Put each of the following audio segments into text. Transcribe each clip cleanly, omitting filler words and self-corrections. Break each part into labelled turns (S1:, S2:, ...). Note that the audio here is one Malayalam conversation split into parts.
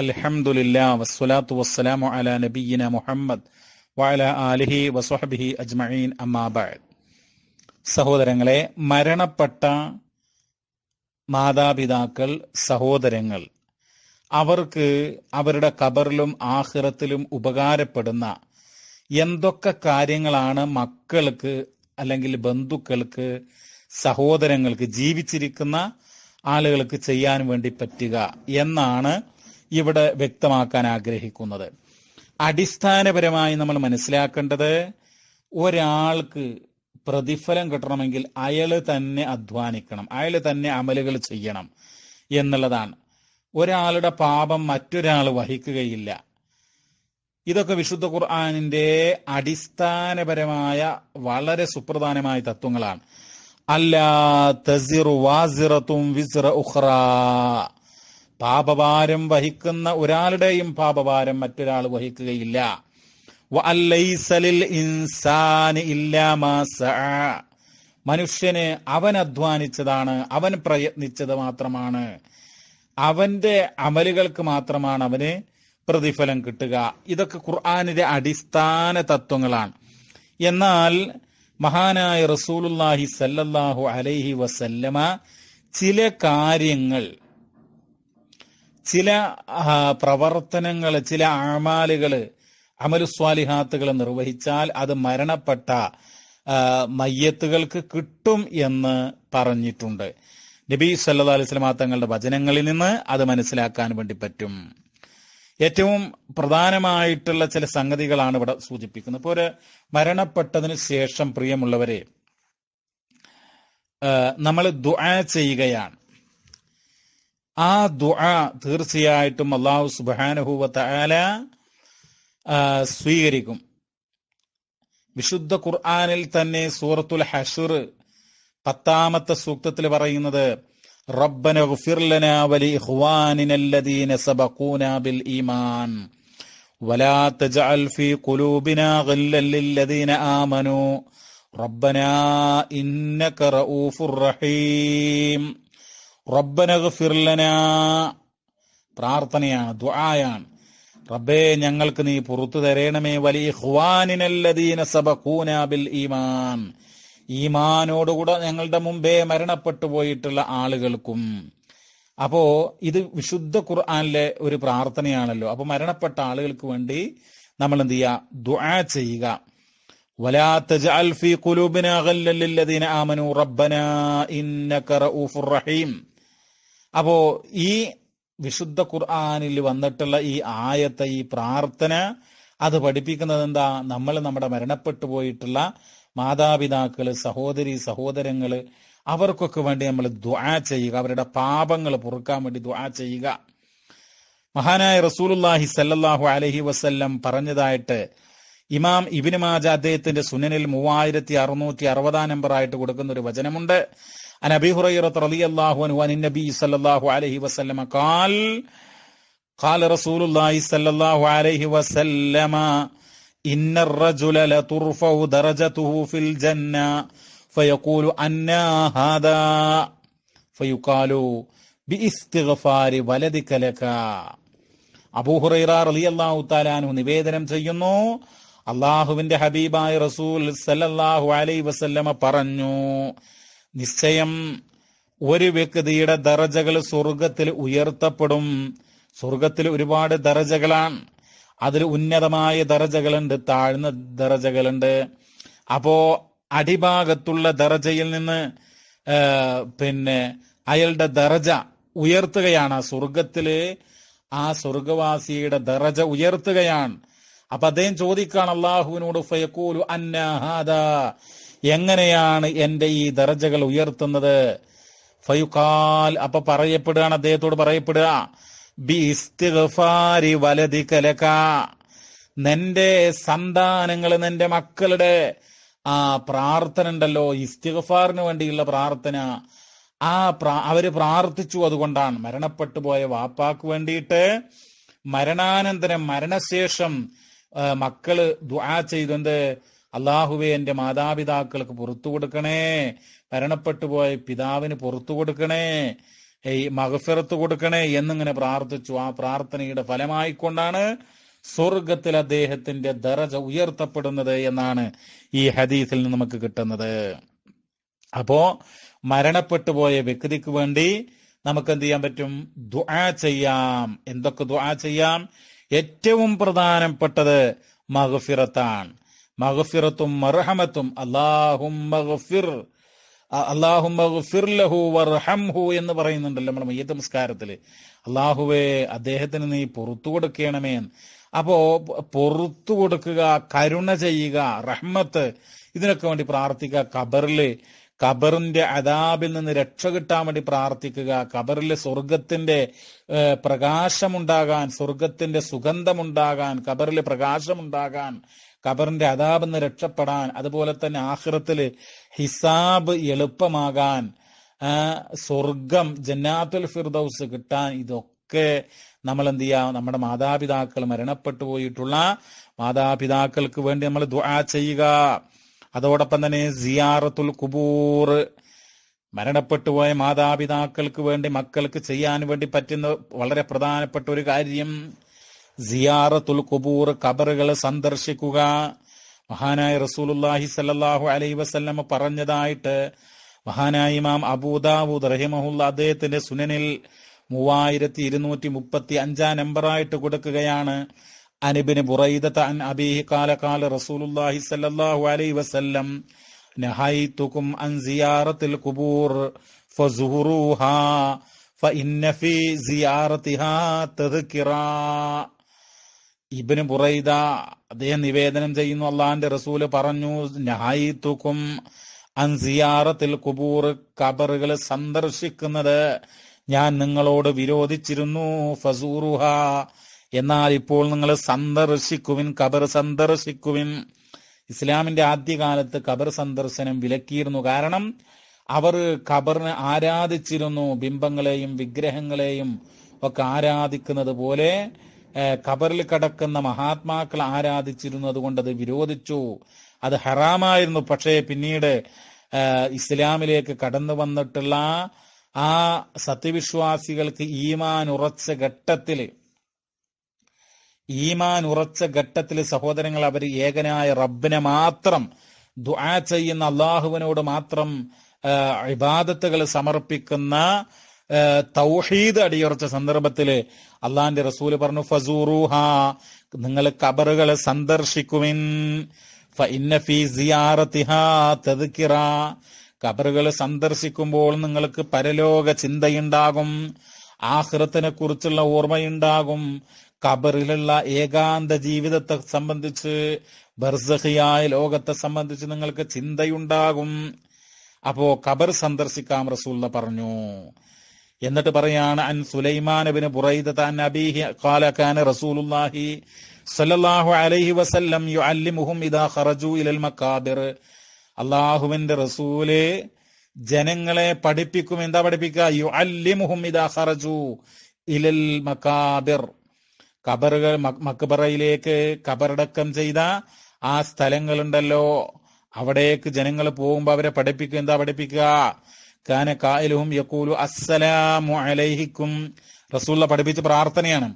S1: അൽഹംദുലില്ലാ വസ്സലാത്തു വസ്സലാമു അലാ നബിയ്യിന മുഹമ്മദ് വഅലാ ആലിഹി വസ്വഹ്ബിഹി അജ്മഈൻ അമ്മാ ബഅദ്. സഹോദരങ്ങളെ, മരണപ്പെട്ട മാതാപിതാക്കൾ, സഹോദരങ്ങൾ, അവർക്ക് അവരുടെ ഖബറിലും ആഖിറത്തിലും ഉപകാരപ്പെടുന്ന എന്തൊക്കെ കാര്യങ്ങളാണ് മക്കൾക്ക് അല്ലെങ്കിൽ ബന്ധുക്കൾക്ക്, സഹോദരങ്ങൾക്ക്, ജീവിച്ചിരിക്കുന്ന ആളുകൾക്ക് ചെയ്യാൻ വേണ്ടി പറ്റുക എന്നാണ് ഇവിടെ വ്യക്തമാക്കാൻ ആഗ്രഹിക്കുന്നത്. അടിസ്ഥാനപരമായി നമ്മൾ മനസ്സിലാക്കേണ്ടത്, ഒരാൾക്ക് പ്രതിഫലം കിട്ടണമെങ്കിൽ അയാൾ തന്നെ അധ്വാനിക്കണം, അയാൾ തന്നെ അമലുകൾ ചെയ്യണം എന്നുള്ളതാണ്. ഒരാളുടെ പാപം മറ്റൊരാൾ വഹിക്കുകയില്ല. ഇതൊക്കെ വിശുദ്ധ ഖുർആനിന്റെ അടിസ്ഥാനപരമായ വളരെ സുപ്രധാനമായ തത്വങ്ങളാണ്. അല്ലാ തസിറു വാസിറത്തും വിസ്റ ഉഖ്റാ, പാപഭാരം വഹിക്കുന്ന ഒരാളുടെയും പാപഭാരം മറ്റൊരാൾ വഹിക്കുകയില്ല. വഅല്ലൈസ ലിൽ ഇൻസാനി ഇല്ലാ മാ സഅ, മനുഷ്യന് അവൻ അധ്വാനിച്ചതാണ്, അവൻ പ്രയത്നിച്ചത് മാത്രമാണ്, അവന്റെ അമലുകൾക്ക് മാത്രമാണ് അവന് പ്രതിഫലം കിട്ടുക. ഇതൊക്കെ ഖുർആനിന്റെ അടിസ്ഥാന തത്വങ്ങളാണ്. എന്നാൽ മഹാനായ റസൂലുള്ളാഹി സല്ലല്ലാഹു അലൈഹി വസല്ലമ ചില കാര്യങ്ങൾ, ചില പ്രവർത്തനങ്ങൾ, ചില അമാലുകൾ, അമലുസ്വാലിഹാത്തുകൾ നിർവഹിച്ചാൽ അത് മരണപ്പെട്ട മയ്യത്തുകൾക്ക് കിട്ടും എന്ന് പറഞ്ഞിട്ടുണ്ട്. നബി സല്ലല്ലാഹു അലൈഹി വസല്ലമ തങ്ങളുടെ വചനങ്ങളിൽ നിന്ന് അത് മനസ്സിലാക്കാൻ വേണ്ടി പറ്റും. ഏറ്റവും പ്രധാനമായിട്ടുള്ള ചില സംഗതികളാണ് ഇവിടെ സൂചിപ്പിക്കുന്നത്. ഇപ്പോൾ ഒരു മരണപ്പെട്ടതിന് ശേഷം, പ്രിയമുള്ളവരെ, നമ്മൾ ദുആ ചെയ്യുകയാണ്. ആ ദുആ തീർച്ചയായിട്ടും അല്ലാഹു സുബ്ഹാനഹു വ തആല സ്വീകരിക്കും. വിശുദ്ധ ഖുർആനിൽ തന്നെ സൂറത്തുൽ ഹശ്ർ 10-ാമത്തെ സൂക്തത്തിൽ പറയുന്നത്, റബ്ബനഗ്ഫിർ ലനാ വലി ഇഖ്വാനിന അല്ലദീന സബഖൂനാ ബിൽ ഈമാൻ വലാ തജ്അൽ ഫീ ഖുലൂബിനാ ഗില്ലൻ ലില്ലദീന ആമനൂ റബ്ബനാ ഇന്നക റഊഫുർ റഹീം. റബ്ബനഗ്ഫിർ ലനാ, പ്രാർത്ഥനയാണ്, ദുആയാണ്. റബ്ബേ, ഞങ്ങൾക്ക് നീ പുറത്തു തരേണമേ, വലി ഇഖ്വാനിന അല്ലദീന സബഖൂനാ ബിൽ ഈമാൻ, ഈമാനോടുകൂടെ ഞങ്ങളുടെ മുമ്പേ മരണപ്പെട്ടു പോയിട്ടുള്ള ആളുകൾക്കും. അപ്പോ ഇത് വിശുദ്ധ ഖുർആനിലെ ഒരു പ്രാർത്ഥനയാണല്ലോ. അപ്പൊ മരണപ്പെട്ട ആളുകൾക്ക് വേണ്ടി നമ്മൾ എന്ത് ചെയ്യുക? ദുആ ചെയ്യുക. വലാ തജ്അൽ ഫീ ഖുലൂബിനാ ഗില്ലൻ ലില്ലദീന ആമനൂ റബ്ബനാ ഇന്നക റഊഫുർ റഹീം. അപ്പോ ഈ വിശുദ്ധ ഖുർആനിൽ വന്നിട്ടുള്ള ഈ ആയത്തെ, ഈ പ്രാർത്ഥന, അത് പഠിപ്പിക്കുന്നത് എന്താ? നമ്മൾ നമ്മുടെ മരണപ്പെട്ടു പോയിട്ടുള്ള മാതാപിതാക്കള്, സഹോദരി സഹോദരങ്ങള്, അവർക്കൊക്കെ വേണ്ടി നമ്മൾ ദുആ ചെയ്യുക, അവരുടെ പാപങ്ങൾ പൊറുക്കാൻ വേണ്ടി ദുആ ചെയ്യുക. മഹാനായ റസൂലുള്ളാഹി സല്ലല്ലാഹു അലൈഹി വസല്ലം പറഞ്ഞതായിട്ട് ഇമാം ഇബ്നു മാജ അദ്ദേഹത്തിന്റെ സുനനിൽ 3660 നമ്പറായിട്ട് കൊടുക്കുന്ന ഒരു വചനമുണ്ട്. അൻ അബീ ഹുറൈറ റളിയല്ലാഹു അൻഹു അൻ നബി സല്ലല്ലാഹു അലൈഹി വസല്ലം ഖാൽ ഖാല റസൂലുള്ളാഹി സല്ലല്ലാഹു അലൈഹി വസല്ലം ഇന്ന الرجل لترفع درجته في الجنة فيقول أنا هذا فيقال باستغفار ولدك لك. അബൂ ഹുറൈറ റളിയല്ലാഹു തആല അൻഹു നിവേദനം ചെയ്യുന്നു, അല്ലാഹുവിന്റെ ഹബീബായ റസൂൽ സല്ലല്ലാഹു അലൈഹി വസല്ലമ പറഞ്ഞു, നിശ്ചയം ഒരു വ്യക്തിയുടെ ദറജകൾ സ്വർഗത്തിൽ ഉയർത്തപ്പെടും. സ്വർഗത്തിൽ ഒരുപാട് ദറജകളാണ്. അതിൽ ഉന്നതമായ ദറജകളുണ്ട്, താഴ്ന്ന ദറജകളുണ്ട്. അപ്പോ അടിഭാഗത്തുള്ള ദറജയിൽ നിന്ന് അയാളുടെ ദറജ ഉയർത്തുകയാണ്. സ്വർഗത്തില് ആ സ്വർഗവാസിയുടെ ദറജ ഉയർത്തുകയാണ്. അപ്പൊ അദ്ദേഹം ചോദിക്കാണ് അള്ളാഹുവിനോട്, ഫയഖൂലു അന്നാ ഹാദാ, എങ്ങനെയാണ് എന്റെ ഈ ദറജകൾ ഉയർത്തുന്നത്? ഫയുഖാൽ, അപ്പൊ പറയപ്പെടുകയാണ്, അദ്ദേഹത്തോട് പറയപ്പെടുക, ബി ഇസ്തിഗ്ഫാരി വലദിക ലക, നിന്റെ സന്താനങ്ങൾ, നിന്റെ മക്കളുടെ ആ പ്രാർത്ഥന ഉണ്ടല്ലോ, ഇസ്തിഗ്ഫാറിന് വേണ്ടിയുള്ള പ്രാർത്ഥന, അവര് പ്രാർത്ഥിച്ചു. അതുകൊണ്ടാണ് മരണപ്പെട്ടു പോയ വാപ്പാക്ക് വേണ്ടിയിട്ട് മരണാനന്തരം, മരണശേഷം മക്കള് ദുആ ചെയ്തുകൊണ്ട്, അള്ളാഹുവേ എന്റെ മാതാപിതാക്കൾക്ക് പുറത്തു കൊടുക്കണേ, മരണപ്പെട്ടു പോയ പിതാവിന് പുറത്തു കൊടുക്കണേ, ഈ മഗ്ഫിറത്ത് കൊടുക്കണേ എന്നിങ്ങനെ പ്രാർത്ഥിച്ചു. ആ പ്രാർത്ഥനയുടെ ഫലമായിക്കൊണ്ടാണ് സ്വർഗത്തിൽ അദ്ദേഹത്തിന്റെ ദറജ ഉയർത്തപ്പെടുന്നത് എന്നാണ് ഈ ഹദീസിൽ നിന്ന് നമുക്ക് കിട്ടുന്നത്. അപ്പോ മരണപ്പെട്ടു പോയ വ്യക്തിക്ക് വേണ്ടി നമുക്ക് എന്ത് ചെയ്യാൻ പറ്റും? ദുആ ചെയ്യാം. എന്തൊക്കെ ദുആ ചെയ്യാം? ഏറ്റവും പ്രധാനപ്പെട്ടത് മഗ്ഫിറത്താണ്. മഗ്ഫിറത്തും മർഹമത്തും. അല്ലാഹുമ്മ ഗ്ഫിർ ലഹു വർഹംഹു എന്ന് പറയുന്നുണ്ടല്ലോ നമ്മുടെ മയ്യിത്ത് നമസ്കാരത്തില്. അല്ലാഹുവേ അദ്ദേഹത്തിന് നീ പുറത്തു കൊടുക്കണമേ. അപ്പോ പുറത്തു കൊടുക്കുക, കരുണ ചെയ്യുക, റഹ്മത്ത്, ഇതിനൊക്കെ വേണ്ടി പ്രാർത്ഥിക്കുക. ഖബറിന്റെ അദാബിൽ നിന്ന് രക്ഷ കിട്ടാൻ വേണ്ടി പ്രാർത്ഥിക്കുക. ഖബറിലെ സ്വർഗത്തിന്റെ പ്രകാശമുണ്ടാകാൻ, സ്വർഗത്തിന്റെ സുഗന്ധമുണ്ടാകാൻ, ഖബറിലെ പ്രകാശമുണ്ടാകാൻ, ഖബറിന്റെ അദാബിൽ നിന്ന് രക്ഷപ്പെടാൻ, അതുപോലെ തന്നെ ആഖിറത്തില് ഹിസാബ് എളുപ്പമാകാൻ, സ്വർഗം ജന്നാത്തുൽ ഫിർദൗസ് കിട്ടാൻ, ഇതൊക്കെ നമ്മൾ എന്ത് ചെയ്യാം? നമ്മുടെ മാതാപിതാക്കൾ, മരണപ്പെട്ടു പോയിട്ടുള്ള മാതാപിതാക്കൾക്ക് വേണ്ടി നമ്മൾ ദുആ ചെയ്യുക. അതോടൊപ്പം തന്നെ സിയാറത്തുൽ ഖുബൂർ, മരണപ്പെട്ടു പോയ മാതാപിതാക്കൾക്ക് വേണ്ടി മക്കൾക്ക് ചെയ്യാൻ വേണ്ടി പറ്റുന്ന വളരെ പ്രധാനപ്പെട്ട ഒരു കാര്യം സിയാറത്തുൽ ഖുബൂർ, ഖബറുകൾ സന്ദർശിക്കുക. മഹാനായ റസൂലുള്ളാഹി സ്വല്ലല്ലാഹു അലൈഹി വസല്ലം പറഞ്ഞതായിട്ട് മഹാനായ ഇമാം അബൂദാവൂദ് റഹിമഹുല്ല അദ്ദേഹത്തിന്റെ സുനനിൽ 3235 നമ്പറായിട്ട് കൊടുക്കുകയാണ്. അനിബിന് ബുറൈദത അൻ അബീഹി ഖാല ഖാല റസൂലുള്ളാഹി സ്വല്ലല്ലാഹു അലൈഹി വസല്ലം നഹൈതുകും അൻ സിയാറത്തിൽ ഖുബൂർ ഫസുറുഹാ ഫഇന്ന ഫീ സിയാറതിഹാ തദ്കിറാ. ഇബ്നു ബുറൈദ അദ്ദേഹം നിവേദനം ചെയ്യുന്നു, അള്ളാഹിന്റെ റസൂല് പറഞ്ഞു, നഹൈതുകും അൻ സിയാറത്തിൽ ഖുബൂർ, ഖബറുകൾ സന്ദർശിക്കുന്നത് ഞാൻ നിങ്ങളോട് വിരോധിച്ചിരുന്നു. ഫസൂറുഹ, എന്നാൽ ഇപ്പോൾ നിങ്ങൾ സന്ദർശിക്കുവിൻ, ഖബർ സന്ദർശിക്കുവിൻ. ഇസ്ലാമിന്റെ ആദ്യകാലത്ത് ഖബർ സന്ദർശനം വിലക്കിയിരുന്നു. കാരണം അവർ ഖബറിനെ ആരാധിച്ചിരുന്നു. ബിംബങ്ങളെയും വിഗ്രഹങ്ങളെയും ഒക്കെ ആരാധിക്കുന്നത് പോലെ ഖബറിൽ കിടക്കുന്ന മഹാത്മാക്കൾ ആരാധിച്ചിരുന്നത് കൊണ്ട് അത് വിരോധിച്ചു. അത് ഹറാമായിരുന്നു. പക്ഷേ പിന്നീട് ഇസ്ലാമിലേക്ക് കടന്നു വന്നിട്ടുള്ള ആ സത്യവിശ്വാസികൾക്ക് ഈമാൻ ഉറച്ച ഘട്ടത്തിൽ സഹോദരങ്ങൾ, അവർ ഏകനായ റബ്ബിനെ മാത്രം ദുആ ചെയ്യുന്ന, അള്ളാഹുവിനോട് മാത്രം ഇബാദത്തുകൾ സമർപ്പിക്കുന്ന തൗഹീദ് അടിയുറച്ച സന്ദർഭത്തില് അള്ളാഹിന്റെ റസൂല് പറഞ്ഞു, ഫസൂറുഹാ, നിങ്ങൾ ഖബറുകളെ സന്ദർശിക്കുവിൻ. ഫഇന്ന ഫീ സിയാറതിഹാ തദ്കിറാ, ഖബറുകൾ സന്ദർശിക്കുമ്പോൾ നിങ്ങൾക്ക് പരലോക ചിന്തയുണ്ടാകും, ആഖിറത്തിനെ കുറിച്ചുള്ള ഓർമ്മയുണ്ടാകും, ഖബറിലുള്ള ഏകാന്ത ജീവിതത്തെ സംബന്ധിച്ച്, ബർസഖിയായ ലോകത്തെ സംബന്ധിച്ച് നിങ്ങൾക്ക് ചിന്തയുണ്ടാകും. അപ്പോ ഖബർ സന്ദർശിക്കാം റസൂലുള്ളാഹി പറഞ്ഞു. എന്നിട്ട് പറയാണ്, അൻ സുലൈമാൻ ഇബ്നു ബുറൈദത അൻ അബീഹി ഖാല കാന റസൂലുള്ളാഹി സ്വല്ലല്ലാഹു അലൈഹി വസല്ലം യുഅല്ലിമുഹും ഇദാ ഖറജു ഇലൽ മഖാബിർ. അല്ലാഹുവിന്റെ റസൂല് ജനങ്ങളെ പഠിപ്പിക്കും. എന്താ പഠിപ്പിക്കുക? യുഅല്ലിമുഹും ഇദാ ഖറജു ഇലൽ മഖാബിർ, ഖബറുകൾ, മക്ബറയിലേക്ക് ഖബറടക്കം ചെയ്ത ആ സ്ഥലങ്ങളുണ്ടല്ലോ, അവിടേക്ക് ജനങ്ങൾ പോകുമ്പോ അവരെ പഠിപ്പിക്കുക. എന്താ പഠിപ്പിക്കുക? കാന ഖായിലുഹും യഖൂലു അസ്സലാമു അലൈഹിക്കും, റസൂലുള്ളാഹി പഠിപ്പിച്ച പ്രാർത്ഥനയാണ്.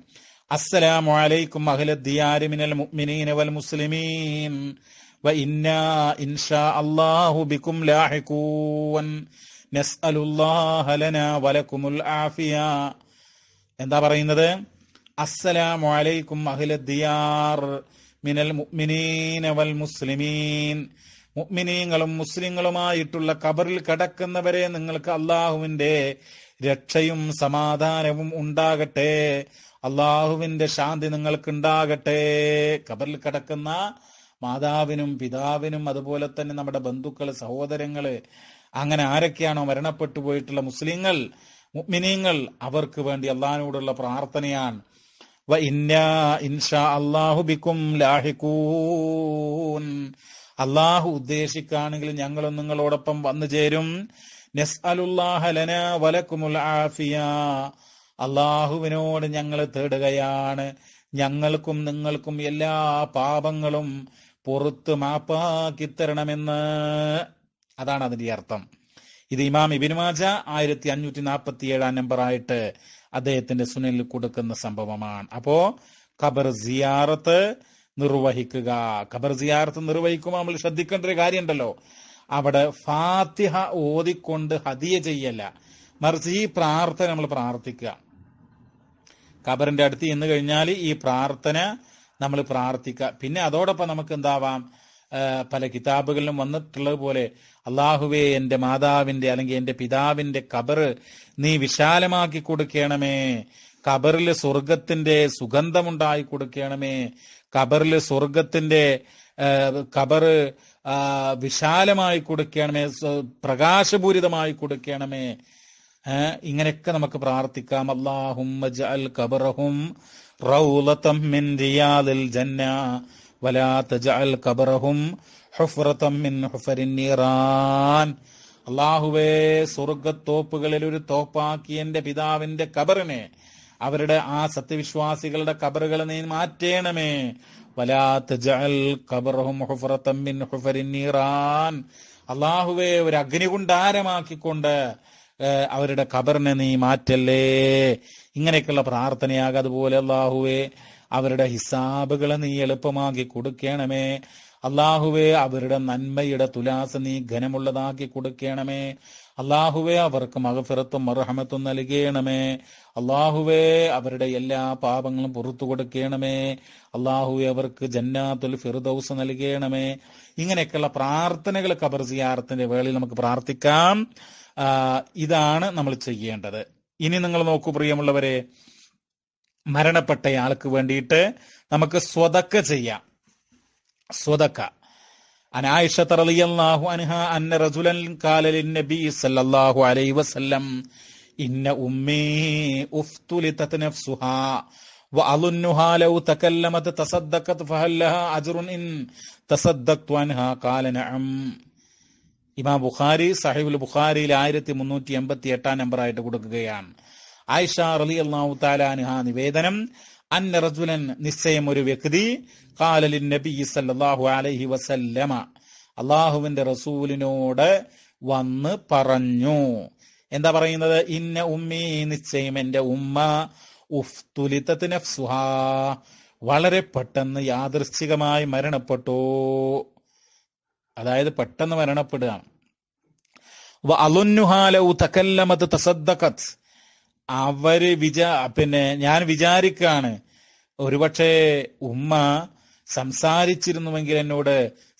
S1: അസ്സലാമു അലൈക്കും അഹ്ലദ് ദിയാരി മിനൽ മുഅ്മിനീന വൽ മുസ്ലിമീൻ വ ഇന്നാ ഇൻഷാ അല്ലാഹു ബിക്കും ലാഹിഖൂൻ നസ്അലുല്ലാഹ ലനാ വലക്കുമുൽ ആഫിയ. എന്താ പറയുന്നത്? അസ്സലാമു അലൈക്കും അഹ്ലദ് ദിയാർ മിനൽ മുഅ്മിനീന വൽ മുസ്ലിമീൻ, മുഅ്മിനീങ്ങളും മുസ്ലിങ്ങളുമായിട്ടുള്ള ഖബറിൽ കിടക്കുന്നവരെ നിങ്ങൾക്ക് അള്ളാഹുവിന്റെ രക്ഷയും സമാധാനവും ഉണ്ടാകട്ടെ, അള്ളാഹുവിന്റെ ശാന്തി നിങ്ങൾക്ക് ഉണ്ടാകട്ടെ. ഖബറിൽ കിടക്കുന്ന മാതാവിനും പിതാവിനും അതുപോലെ തന്നെ നമ്മുടെ ബന്ധുക്കള്, സഹോദരങ്ങള്, അങ്ങനെ ആരൊക്കെയാണോ മരണപ്പെട്ടു പോയിട്ടുള്ള മുസ്ലിങ്ങൾ, മുഅ്മിനീങ്ങൾ, അവർക്ക് വേണ്ടി അള്ളാഹിനോടുള്ള പ്രാർത്ഥനയാണ്. വ ഇന്നാ ഇൻഷാ അല്ലാഹു ബിക്കും ലാഹിഖൂൻ, അള്ളാഹു ഉദ്ദേശിക്കുകയാണെങ്കിൽ ഞങ്ങളും നിങ്ങളോടൊപ്പം വന്നു ചേരും. നസ്അലുല്ലാഹ ലനാ വലക്കുമുൽ ആഫിയ, അള്ളാഹുവിനോട് ഞങ്ങൾ തേടുകയാണ് ഞങ്ങൾക്കും നിങ്ങൾക്കും എല്ലാ പാപങ്ങളും പുറത്ത് മാപ്പാക്കി തരണമെന്ന്. അതാണ് അതിന്റെ അർത്ഥം. ഇത് ഇമാം ഇബ്നു മാജ 1547 നമ്പറായിട്ട് അദ്ദേഹത്തിന്റെ സുനനിൽ കൊടുക്കുന്ന സംഭവമാണ്. അപ്പോ ഖബർ സിയാറത്ത് നിർവഹിക്കുക. ഖബർ സിയാറത്ത് നിർവഹിക്കുമ്പോൾ നമ്മൾ ശ്രദ്ധിക്കേണ്ട ഒരു കാര്യമുണ്ടല്ലോ, അവിടെ ഫാത്തിഹ ഓതിക്കൊണ്ട് ഹദിയ ചെയ്യല്ല, മറിച്ച് ഈ പ്രാർത്ഥന നമ്മൾ പ്രാർത്ഥിക്കുക. ഖബറിന്റെ അടുത്ത് ചെന്ന് കഴിഞ്ഞാൽ ഈ പ്രാർത്ഥന നമ്മൾ പ്രാർത്ഥിക്കുക. പിന്നെ അതോടൊപ്പം നമുക്ക് എന്താവാം, പല കിതാബുകളിലും വന്നിട്ടുള്ളത് പോലെ അള്ളാഹുവേ എന്റെ മാതാവിന്റെ അല്ലെങ്കിൽ എന്റെ പിതാവിന്റെ ഖബർ നീ വിശാലമാക്കി കൊടുക്കണമേ, ഖബറിൽ സ്വർഗത്തിന്റെ സുഗന്ധമുണ്ടായി കൊടുക്കണമേ, ഖബറിൽ സ്വർഗത്തിന്റെ ഖബർ വിശാലമായി കൊടുക്കണമേ, പ്രകാശപൂരിതമായി കൊടുക്കണമേ. ഇങ്ങനെയൊക്കെ നമുക്ക് പ്രാർത്ഥിക്കാം. അല്ലാഹുമ്മ ജഅൽ ഖബറഹും റൗളതം മിൻ റിയാദിൽ ജന്ന വലാ തജഅൽ ഖബറഹും ഹുഫ്റതം മിൻ ഹുഫരിൻ നീറാൻ. അല്ലാഹുവേ സ്വർഗത്തോപ്പുകളിൽ ഒരു തോപ്പാക്കി എന്റെ പിതാവിന്റെ ഖബറിനെ, അവരുടെ ആ സത്യവിശ്വാസികളുടെ ഖബറുകൾ നീ മാറ്റേണമേ. വലാ തജഅൽ ഖബറഹും ഹുഫ്റതം മിൻ ഹുഫരിൻ നീറാൻ. അല്ലാഹുവേ ഒരു അഗ്നികുണ്ഡാരമാക്കിക്കൊണ്ട് അവരുടെ ഖബറിനെ നീ മാറ്റല്ലേ. ഇങ്ങനെയൊക്കെയുള്ള പ്രാർത്ഥനയാകും. അതുപോലെ അല്ലാഹുവേ അവരുടെ ഹിസാബുകളെ നീ എളുപ്പമാക്കി കൊടുക്കണമേ. അല്ലാഹുവേ അവരുടെ നന്മയുടെ തുലാസ് നീ ഘനമുള്ളതാക്കി കൊടുക്കണമേ. അല്ലാഹുവേ അവർക്ക് മഗ്ഫിറത്തും മർഹമത്തും നൽകണമേ. അല്ലാഹുവേ അവരുടെ എല്ലാ പാപങ്ങളും പുറത്തു കൊടുക്കണമേ. അല്ലാഹുവേ അവർക്ക് ജന്നാത്തുൽ ഫിർദൗസ് നൽകണമേ. ഇങ്ങനെയൊക്കെയുള്ള പ്രാർത്ഥനകൾ ഖബർ സിയാറത്തിന്റെ വേളയിൽ നമുക്ക് പ്രാർത്ഥിക്കാം. ഇതാണ് നമ്മൾ ചെയ്യേണ്ടത്. ഇനി നിങ്ങൾ നോക്കൂ പ്രിയമുള്ളവരെ, മരണപ്പെട്ടയാൾക്ക് വേണ്ടിയിട്ട് നമുക്ക് സ്വതക്ക ചെയ്യാം. സ്വതക്ക. അൻ ആയിഷത റളിയല്ലാഹു അൻഹാ അന്ന റജുലൻ ഖാല ലിന്നബി സല്ലല്ലാഹു അലൈഹി വസല്ലം ഇന്ന ഉമ്മീ ഉഫ്തുലിതത് നഫ്സുഹാ വഅളുന്നുഹാ ലൗ തകല്ലമത് തസദ്ദഖത് ഫഹൽ ലഹാ അജ്റുൻ ഇൻ തസദ്ദഖ്തു അൻഹാ ഖാല നഅം. ഇമാം ബുഖാരി സഹീഹുൽ ബുഖാരിയിൽ 1388 നമ്പറായിട്ട് കൊടുക്കുകയാണ്. ആയിഷ റളിയല്ലാഹു തആല അൻഹാ നിവേദനം, അന്ന റജുലൻ നിശ്ചയം ഒരു വ്യക്തി ഖാല ലിന്നബി സല്ലല്ലാഹു അലൈഹി വസല്ലമ അല്ലാഹുവിന്റെ റസൂലിനോട് വന്ന് പറഞ്ഞു. എന്താ പറയുന്നത്? ഇന്ന ഉമ്മി നിശ്ചയം എന്റെ ഉമ്മ ഉഫ്തുലിതത് നഫ്സുഹാ വളരെ പെട്ടെന്ന് യാദൃശ്ചികമായി മരണപ്പെട്ടു. അതായത് പെട്ടെന്ന് മരണപ്പെടുകയാണ്. വഅളുന്നുഹാ ലൗ തകല്ലമത് തസദ്ദഖത്. അവര് ഞാൻ വിചാരിക്കാണ് ഒരുപക്ഷെ ഉമ്മ സംസാരിച്ചിരുന്നുവെങ്കിൽ, എന്നോട്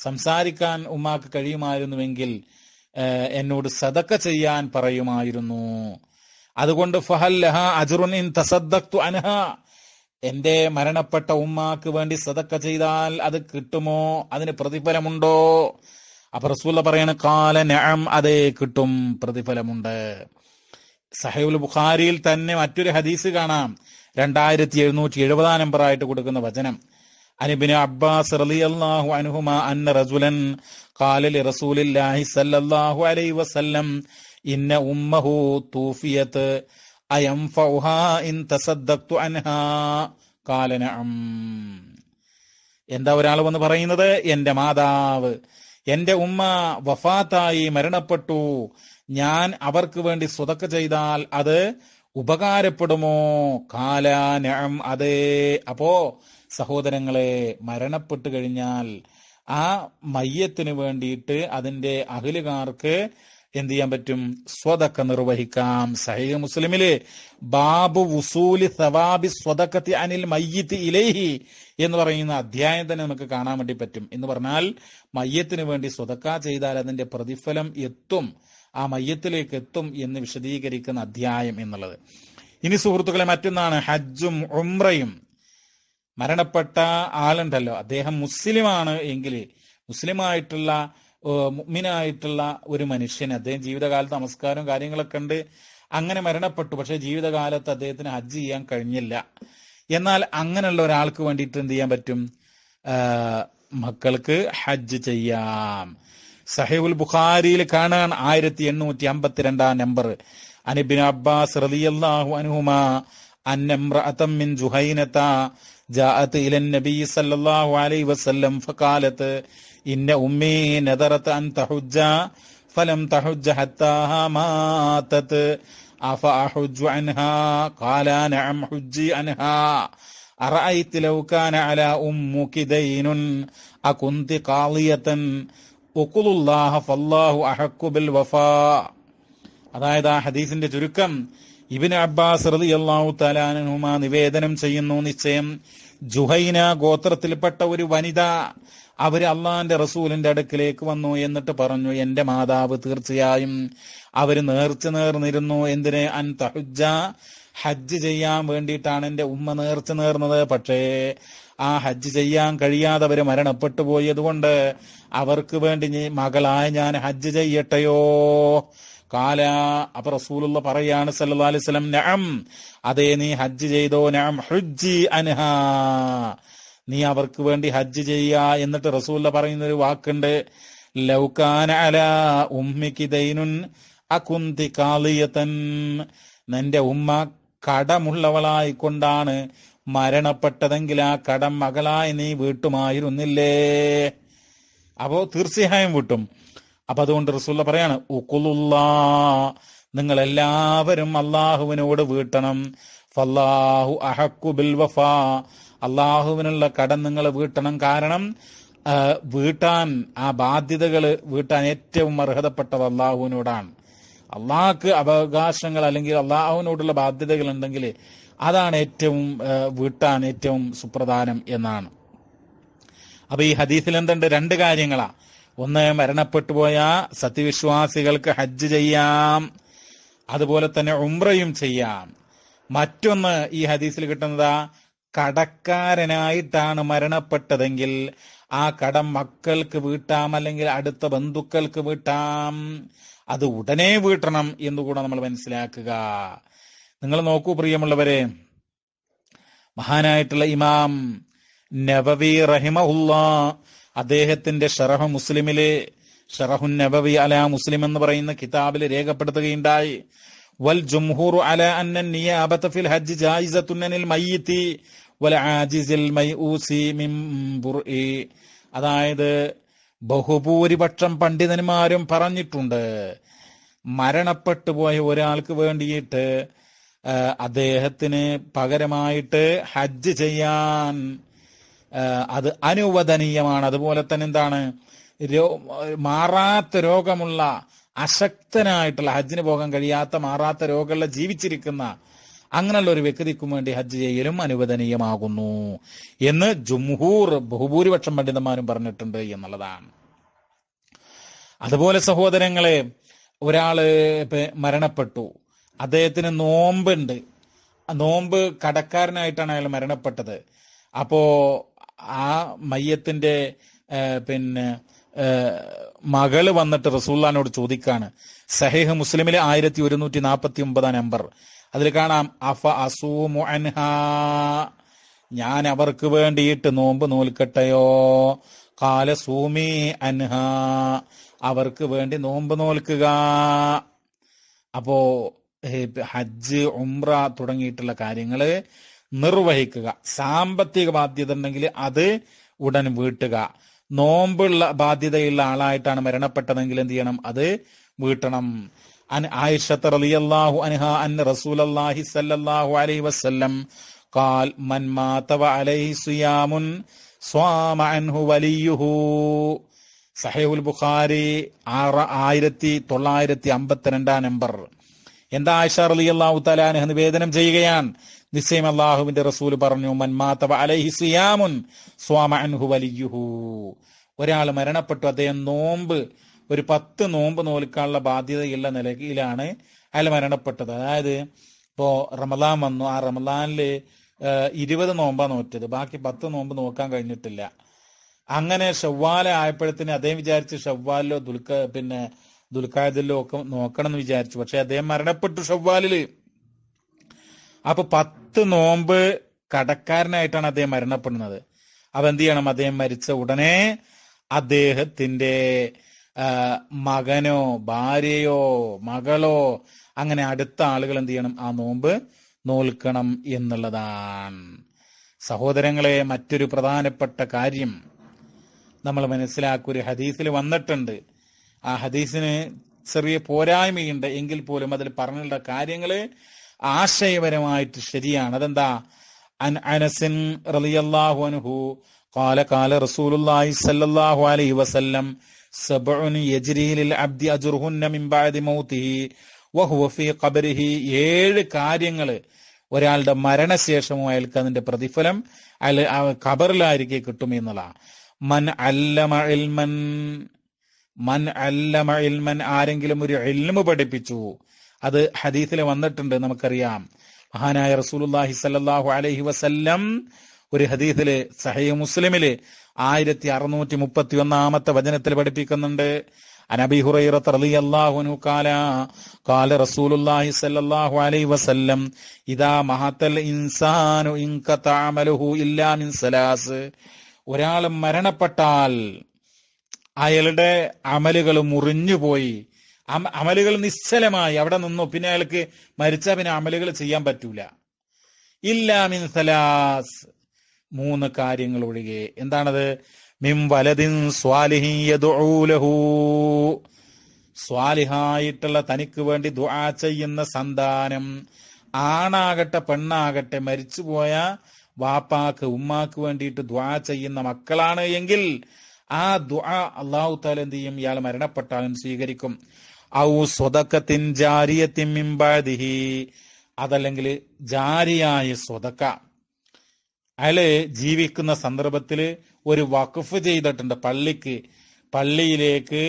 S1: സംസാരിക്കാൻ ഉമ്മാക്ക് കഴിയുമായിരുന്നുവെങ്കിൽ എന്നോട് സദക്ക ചെയ്യാൻ പറയുമായിരുന്നു. അതുകൊണ്ട് ഫഹൽ ലഹാ അജ്റുൻ ഇൻ തസദ്ദഖ്തു അൻഹാ, എന്റെ മരണപ്പെട്ട ഉമ്മാക്ക് വേണ്ടി സദക്ക ചെയ്താൽ അത് കിട്ടുമോ, അതിന് പ്രതിഫലമുണ്ടോ? അപ്പൊ റസൂൽ പറയാണ് ഖാല നഅം, അതേ കിട്ടും, പ്രതിഫലമുണ്ട്. സഹീഹുൽ ബുഖാരിയിൽ തന്നെ മറ്റൊരു ഹദീസ് കാണാം, 2770 നമ്പറായിട്ട് കൊടുക്കുന്ന വചനം. അനിബ്നു അബ്ബാസ് റളിയല്ലാഹു അൻഹുമാ അന്ന റജുലൻ ഖാല ലിറസൂലില്ലാഹി സല്ലല്ലാഹു അലൈഹി വസല്ലം ഇന്ന ഉമ്മഹു തൂഫിയത് അയൻഫഉഹാ ഇൻ തസദ്ദഖ്തു അൻഹാ ഖാല നഅം. എന്താ ഒരാൾ വന്ന് പറയുന്നത്, എന്റെ മാതാവ്, എന്റെ ഉമ്മ വഫാത്തായി മരണപ്പെട്ടു, ഞാൻ അവർക്ക് വേണ്ടി സ്വതക്ക ചെയ്താൽ അത് ഉപകാരപ്പെടുമോ? ഖാല നഅം, അതേ. അപ്പോ സഹോദരങ്ങളെ, മരണപ്പെട്ടു കഴിഞ്ഞാൽ ആ മയ്യത്തിന് വേണ്ടിയിട്ട് അതിന്റെ അഹ്ലുകാർക്ക് എന്ത് ചെയ്യാൻ പറ്റും? സ്വതക്ക നിർവഹിക്കാം. സഹീഹ് മുസ്ലിമില് ബാബു വുസൂലി സവാബി സ്വതക്കത്തി അനിൽ മയ്യിത്ത് ഇലൈഹി എന്ന് പറയുന്ന അധ്യായം തന്നെ നമുക്ക് കാണാൻ വേണ്ടി പറ്റും. എന്ന് പറഞ്ഞാൽ മയ്യത്തിന് വേണ്ടി സ്വതക്ക ചെയ്താൽ അതിന്റെ പ്രതിഫലം എത്തും, ആ മയ്യത്തിലേക്ക് എത്തും എന്ന് വിശദീകരിക്കുന്ന അധ്യായം എന്നുള്ളത്. ഇനി സുഹൃത്തുക്കളെ, മറ്റൊന്നാണ് ഹജ്ജും ഉംറയും. മരണപ്പെട്ട ആളുണ്ടല്ലോ, അദ്ദേഹം മുസ്ലിമാണ് എങ്കിൽ, മുസ്ലിമായിട്ടുള്ള മുഅ്മിനായിട്ടുള്ള ഒരു മനുഷ്യൻ, അദ്ദേഹം ജീവിതകാലത്ത് നമസ്കാരവും കാര്യങ്ങളൊക്കെ ഉണ്ട്, അങ്ങനെ മരണപ്പെട്ടു, പക്ഷെ ജീവിതകാലത്ത് അദ്ദേഹത്തിന് ഹജ്ജ് ചെയ്യാൻ കഴിഞ്ഞില്ല. എന്നാൽ അങ്ങനെയുള്ള ഒരാൾക്ക് വേണ്ടിയിട്ട് എന്ത് ചെയ്യാൻ പറ്റും? മക്കൾക്ക് ഹജ്ജ് ചെയ്യാം. സഹീഹുൽ ബുഖാരിയിൽ കാണാൻ 1852 നമ്പർ. അനിബ്നു അബ്ബാസ് റളിയല്ലാഹു അൻഹുമാ അന്ന ഇംറഅതൻ മിൻ ജുഹൈനത ജാഅത് ഇലൻ നബി സല്ലല്ലാഹു അലൈഹി വസല്ലം ഫഖാലത് ഇന്ന ഉമ്മി നദറത് അൻ തഹുജ്ജ ഫലം തഹുജ്ജ ഹത്താ മാതത് അഫ അഹുജ്ജു അൻഹാ ഖാല നഅം ഹുജ്ജി അൻഹാ അറഅയ്ത ലൗ കാന അലാ ഉമ്മുകി ദൈനുൻ അകുന്തി ഖാളിയതൻ ഉഖുലുല്ലാഹ ഫല്ലാഹു അഹഖു ബിൽ വഫാ. അതായത് ആ ഹദീസിന്റെ ചുരുക്കം, ഇബ്നു അബ്ബാസ് റളിയല്ലാഹു തആല അൻഹുമാ നിവേദനം ചെയ്യുന്നു, നിശ്ചയം ജുഹൈന ഗോത്രത്തിൽപ്പെട്ട ഒരു വനിത അവര് അള്ളാന്റെ റസൂലിന്റെ അടുക്കിലേക്ക് വന്നു. എന്നിട്ട് പറഞ്ഞു, എന്റെ മാതാവ് തീർച്ചയായും അവര് നേർച്ച നേർന്നിരുന്നു. എന്തിന്? അൻ തഹുജ്ജ, ഹജ്ജ് ചെയ്യാൻ വേണ്ടിയിട്ടാണ് എന്റെ ഉമ്മ നേർച്ച നേർന്നത്. പക്ഷേ ആ ഹജ്ജ് ചെയ്യാൻ കഴിയാതെ അവര് മരണപ്പെട്ടു പോയി. അതുകൊണ്ട് അവർക്ക് വേണ്ടി മകളായ ഞാൻ ഹജ്ജ് ചെയ്യട്ടെയോ? കാല, അപ്പൊ റസൂലുള്ള പറയാണ് സല്ലല്ലാഹു അലൈഹി വസല്ലം, നഅം, അതേ, നീ ഹജ്ജ് ചെയ്തോ. നഅം ഹുജ്ജി അൻഹാ, നീ അവർക്ക് വേണ്ടി ഹജ്ജ് ചെയ്യാ. എന്നിട്ട് റസൂലുള്ള പറയുന്ന ഒരു വാക്കുണ്ട്, ലൗ കാന അലാ ഉമ്മികി ദൈനുൻ അകുന്തി ഖാളിയതൻ, നിന്റെ ഉമ്മ കടമുള്ളവളായിക്കൊണ്ടാണ് മരണപ്പെട്ടതെങ്കിൽ ആ കടം മകളായി നീ വീട്ടുമായിരുന്നില്ലേ? അപ്പോ തീർച്ചയായും വീട്ടും. അപ്പൊ അതുകൊണ്ട് റസൂലുള്ള പറയാണ്, ഉഖുലുല്ലാ, നിങ്ങൾ എല്ലാവരും അള്ളാഹുവിനോട് വീട്ടണം. ഫല്ലാഹു അഹഖു ബിൽ വഫാ, അള്ളാഹുവിനുള്ള കടം നിങ്ങൾ വീട്ടണം. കാരണം വീട്ടാൻ, ആ ബാധ്യതകൾ വീട്ടാൻ ഏറ്റവും അർഹതപ്പെട്ടത് അള്ളാഹുവിനോടാണ്. അള്ളാഹ്ക്ക് അവകാശങ്ങൾ അല്ലെങ്കിൽ അള്ളാഹുവിനോടുള്ള ബാധ്യതകൾ ഉണ്ടെങ്കിൽ അതാണ് ഏറ്റവും വീട്ടാൻ ഏറ്റവും സുപ്രധാനം എന്നാണ്. അപ്പൊ ഈ ഹദീസിൽ എന്തുണ്ട്? രണ്ട് കാര്യങ്ങളാ. ഒന്ന്, മരണപ്പെട്ടു പോയ സത്യവിശ്വാസികൾക്ക് ഹജ്ജ് ചെയ്യാം, അതുപോലെ തന്നെ ഉംറയും ചെയ്യാം. മറ്റൊന്ന് ഈ ഹദീസിൽ കിട്ടുന്നതാ, കടക്കാരനായിട്ടാണ് മരണപ്പെട്ടതെങ്കിൽ ആ കടം മക്കൾക്ക് വീട്ടാം, അല്ലെങ്കിൽ അടുത്ത ബന്ധുക്കൾക്ക് വീട്ടാം. അത് ഉടനെ വീട്ടണം എന്നുകൂടെ നമ്മൾ മനസ്സിലാക്കുക. നിങ്ങൾ നോക്കൂ പ്രിയമുള്ളവരെ, മഹാനായിട്ടുള്ള ഇമാം നബവി റഹിമഹുല്ലാ അദ്ദേഹത്തിന്റെ ഷറഹു മുസ്ലിമില്, ഷറഹുൻ നബവി അലാ മുസ്ലിം എന്ന് പറയുന്ന കിതാബിൽ രേഖപ്പെടുത്തുകയുണ്ടായി, വൽ ജംഹൂറു അലാ അന്ന നിയാബത ഫിൽ ഹജ്ജ് ജായിസത്തുൻ അനിൽ മയ്യിതി വൽ ആജിസിൽ മൈഊസി മിൻ ബുർഇ. അതായത് ബഹുഭൂരിപക്ഷം പണ്ഡിതന്മാരും പറഞ്ഞിട്ടുണ്ട്, മരണപ്പെട്ടു പോയ ഒരാൾക്ക് വേണ്ടിയിട്ട് അദ്ദേഹത്തിന് പകരമായിട്ട് ഹജ്ജ് ചെയ്യാൻ അത് അനുവദനീയമാണ്. അതുപോലെ തന്നെ എന്താണ്, മാറാത്ത രോഗമുള്ള, അശക്തനായിട്ടുള്ള, ഹജ്ജിന് പോകാൻ കഴിയാത്ത, മാറാത്ത രോഗമുള്ള, ജീവിച്ചിരിക്കുന്ന അങ്ങനെയുള്ള ഒരു വ്യക്തിക്കും വേണ്ടി ഹജ്ജ് ചെയ്യലും അനുവദനീയമാകുന്നു എന്ന് ജുംഹൂർ, ബഹുഭൂരിപക്ഷം പണ്ഡിതന്മാരും പറഞ്ഞിട്ടുണ്ട് എന്നുള്ളതാണ്. അതുപോലെ സഹോദരങ്ങളെ, ഒരാള് മരണപ്പെട്ടു, അദ്ദേഹത്തിന് നോമ്പുണ്ട്, നോമ്പ് കടക്കാരനായിട്ടാണ് അയാൾ മരണപ്പെട്ടത്. അപ്പോ ആ മയ്യത്തിന്റെ മകള് വന്നിട്ട് റസൂലുള്ളാഹിനോട് ചോദിക്കാണ്. സഹീഹ് മുസ്ലിമിലെ 1149 നമ്പർ, അതിൽ കാണാം, അഫ അസൂമു അൻഹാ, ഞാൻ അവർക്ക് വേണ്ടിയിട്ട് നോമ്പ് നോൽക്കട്ടെയോ? ഖാല സൂമി അൻഹാ, അവർക്ക് വേണ്ടി നോമ്പ് നോൽക്കുക. അപ്പോ ഹജ്ജ്, ഉംറ തുടങ്ങിയിട്ടുള്ള കാര്യങ്ങള് നിർവഹിക്കുക. സാമ്പത്തിക ബാധ്യത ഉണ്ടെങ്കിൽ അത് ഉടൻ വീട്ടുക. നോമ്പുള്ള ബാധ്യതയുള്ള ആളായിട്ടാണ് മരണപ്പെട്ടതെങ്കിൽ എന്ത് ചെയ്യണം? അത് വീട്ടണം. ആയിഷത്ത് റളിയല്ലാഹു അൻഹാ അന്ന റസൂലല്ലാഹി സ്വല്ലല്ലാഹു അലൈഹി വസല്ലം ഖാൽ മൻ മാത വഅലൈഹി സിയാമുൻ സ്വാമ അൻഹു വലിയുഹു. സഹീഹുൽ ബുഖാരി 1952 നമ്പർ. എന്താ ആയിഷ റളിയല്ലാഹു തആല അൻഹ നിവേദനം ചെയ്യുകയാണ്, നിശ്ചയം അല്ലാഹുവിന്റെ റസൂൽ പറഞ്ഞു, മൻ മാത വഅലൈഹി സിയാമുൻ സ്വാമ അൻഹു വലിയുഹു. ഒരാൾ മരണപ്പെട്ടു, അദ്ദേഹം നോമ്പ്, ഒരു 10 നോമ്പ് നോൽക്കാനുള്ള ബാധ്യതയുള്ള നിലയിലാണ് അയാൾ മരണപ്പെട്ടത്. അതായത് ഇപ്പോ റമദാൻ വന്നു, ആ റമദാനില് 20 നോമ്പാ നോറ്റത്, ബാക്കി 10 നോമ്പ് നോക്കാൻ കഴിഞ്ഞിട്ടില്ല. അങ്ങനെ ഷവ്വാല ആയപ്പോഴത്തേന് അദ്ദേഹം വിചാരിച്ചു ഷവ്വാലിലോ ദുൽഖഅദിലോ ഒക്കെ നോക്കണം എന്ന് വിചാരിച്ചു. പക്ഷെ അദ്ദേഹം മരണപ്പെട്ടു ഷവ്വാലില്. അപ്പൊ 10 നോമ്പ് കടക്കാരനായിട്ടാണ് അദ്ദേഹം മരണപ്പെടുന്നത്. അപ്പൊ എന്ത് ചെയ്യണം? അദ്ദേഹം മരിച്ച ഉടനെ അദ്ദേഹത്തിന്റെ മകനോ ഭാര്യയോ മകളോ അങ്ങനെ അടുത്ത ആളുകൾ എന്ത് ചെയ്യണം? ആ നോമ്പ് നോൽക്കണം എന്നുള്ളതാണ്. സഹോദരങ്ങളെ, മറ്റൊരു പ്രധാനപ്പെട്ട കാര്യം നമ്മൾ മനസ്സിലാക്കുക, ഒരു ഹദീസിൽ വന്നിട്ടുണ്ട്, ആ ഹദീസിന് ചെറിയ പോരായ്മയുണ്ട് എങ്കിൽ പോലും അതിൽ പറഞ്ഞുള്ള കാര്യങ്ങള് ആശയപരമായിട്ട് ശരിയാണ്. അതെന്താ? അൻ അനസിൻ റളിയല്ലാഹു അൻഹു ഖാല ഖാല റസൂലുള്ളാഹി സ്വല്ലല്ലാഹു അലൈഹി വസല്ലം സബ്ഉൻ യജ്രി ലിൽ അബ്ദി അജ്റുഹുന്ന മിൻ ബഅദി മൗതിഹി വഹുവ ഫീ ഖബരിഹി. 7 കാര്യങ്ങള് ഒരാളുടെ മരണശേഷമോ അയാൾക്ക് അതിന്റെ പ്രതിഫലം അയാൾ ഖബറിലായിരിക്കെ കിട്ടും എന്നുള്ളതാണ്. മൻ അല്ലമ ഇൽമൻ, മൻ അല്ലമ ഇൽമൻ, ആരെങ്കിലും ഒരു ഇൽമു പഠിപ്പിച്ചു. അത് ഹദീസിൽ വന്നിട്ടുണ്ട്, നമുക്കറിയാം. മഹാനായ റസൂലുള്ളാഹി സ്വല്ലല്ലാഹു അലൈഹി വസല്ലം ഒരു ഹദീസില് സഹീഹ് മുസ്ലിമില് 1631 വചനത്തിൽ പഠിപ്പിക്കുന്നുണ്ട്. അനബി ഹുറൈറ റളിയല്ലാഹു അൻഹു ഖാല ഖാല റസൂലുള്ളാഹി സ്വല്ലല്ലാഹു അലൈഹി വസല്ലം ഇദാ മഹതൽ ഇൻസാനു ഇൻഖത അമലുഹു ഇല്ലാ മിൻ സലാസ്. ഒരാൾ മരണപ്പെട്ടാൽ അയാളുടെ അമലുകൾ മുറിഞ്ഞുപോയി, അമലുകൾ നിശ്ചലമായി അവിടെ നിന്നു. പിന്നെ അയാൾക്ക് മരിച്ചാൽ പിന്നെ അമലുകൾ ചെയ്യാൻ പറ്റൂല. ഇല്ലാ മിൻ സലാസ്, 3 കാര്യങ്ങൾ ഒഴികെ. എന്താണത്? മിൻ വലദിൻ സ്വാലിഹിൻ യദ്ഉ ലഹു, സ്വാലിഹായിട്ടുള്ള തനിക്ക് വേണ്ടി ദുആ ചെയ്യുന്ന സന്താനം, ആണാകട്ടെ പെണ്ണാകട്ടെ, മരിച്ചുപോയ വാപ്പാക്ക് ഉമ്മാക്ക് വേണ്ടിയിട്ട് ദുആ ചെയ്യുന്ന മക്കളാണ് എങ്കിൽ ആ ദുആ അല്ലാഹു തആല എന്ത് ചെയ്യും? ഇയാൾ മരണപ്പെട്ടാലും സ്വീകരിക്കും. ഔ സ്വദഖത്തിൻ ജാരിയത്തിൻ മിൻ ബഅദിഹി, അതല്ലെങ്കിൽ ജാരിയായ സ്വദഖ, അയാള് ജീവിക്കുന്ന സന്ദർഭത്തില് ഒരു വഖഫ് ചെയ്തിട്ടുണ്ട് പള്ളിക്ക്, പള്ളിയിലേക്ക്